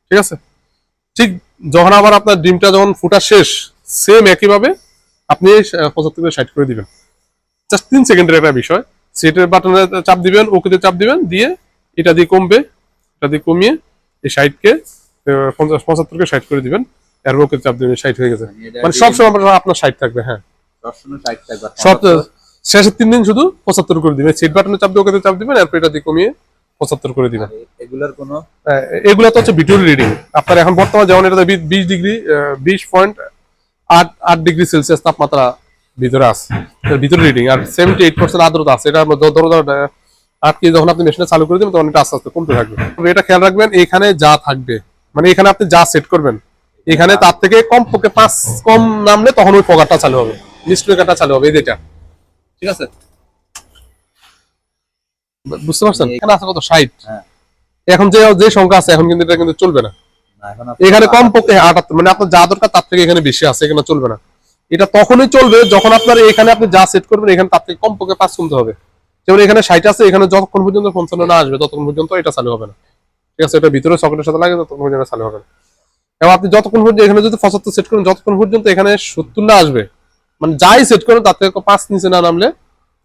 ঠিক আছে। ঠিক যখন আবার আপনার ডিমটা যখন ফুটা শেষ, সেম একইভাবে আপনি 75 থেকে 60 করে দিবেন। জাস্ট 3 সেকেন্ডের একটা বিষয়। সেটের বাটনে চাপ দিবেন, ওকেতে চাপ দিবেন, দিয়ে এটা দিয়ে কমবে, এটা দিয়ে কমিয়ে এই 60 কে 75 কে 60 করে দিবেন, আর ওকে চাপ দিবেন, 60 হয়ে গেছে। মানে সব সময় আপনার 60 থাকবে। হ্যাঁ, সবসময় 60 থাকবে। সব শেষের 3 দিন শুধু 75 করে দিবেন। সেট বাটনে চাপ দিয়ে ওকেতে চাপ দিবেন, আর এটা দিয়ে কমিয়ে 75 করে দিবেন। এগুলার কোনো এগুলা তো হচ্ছে ভিডিও রিডিং। আপনার এখন বর্তমানে যেমন এটা 20 ডিগ্রি 20.8 ডিগ্রি সেলসিয়াস তাপমাত্রা ভিতরে আছে, এর ভিতরে রিডিং, আর 78% আর্দ্রতা আছে। এটা আটকে যখন আপনি মেশিনটা চালু করে দিবেন তখন এটা আস্তে আস্তে কমতে থাকবে। তবে এটা খেয়াল রাখবেন, এখানে যা থাকবে, মানে এখানে আপনি যা সেট করবেন, এখানে তার থেকে কমপক্ষে 5 কম নামলে তখন ওই পকারটা চালু হবে, মিস্ট্রিকারটা চালু হবে, এই যেটা। ঠিক আছে, বুঝতে পারছেন? এখানে আছে কত 60। এখন যে সংখ্যা আছে এখন কিন্তু এটা কিন্তু চলবে না। এখানে কমপক্ষে 78, মানে আপনার যা দরকার তার থেকে এখানে বেশি আছে, এখানে চলবে না। এটা তখনই চলবে যখন আপনার এখানে আপনি যা সেট করবেন এখানে তার থেকে কমপক্ষে 5 কমতে হবে। যেমন এখানে 60 আছে, এখানে যতক্ষণ পর্যন্ত 55 না আসবে ততক্ষণ পর্যন্ত এটা চালু হবে না। ঠিক আছে, এটা ভিতরে সকেটের সাথে লাগে, ততক্ষণ পর্যন্ত চালু হবে না। এবং আপনি যতক্ষণ পর্যন্ত এখানে যদি 75 সেট করেন, যতক্ষণ পর্যন্ত এখানে 70 না আসবে, মানে যাই সেট করেন তার থেকে 5 নিচে না নামলে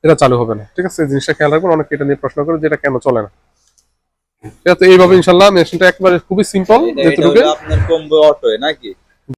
এটা চালু হবে না। ঠিক আছে, এই জিনিসটা খেয়াল রাখবেন। অনেকে এটা নিয়ে প্রশ্ন করে যে এটা কেন চলে না। ঠিক আছে, এইভাবে ইনশাআল্লাহ মেশিনটা একেবারে খুবই সিম্পল। এটা হলো আপনার কম্বো অটো নাকি?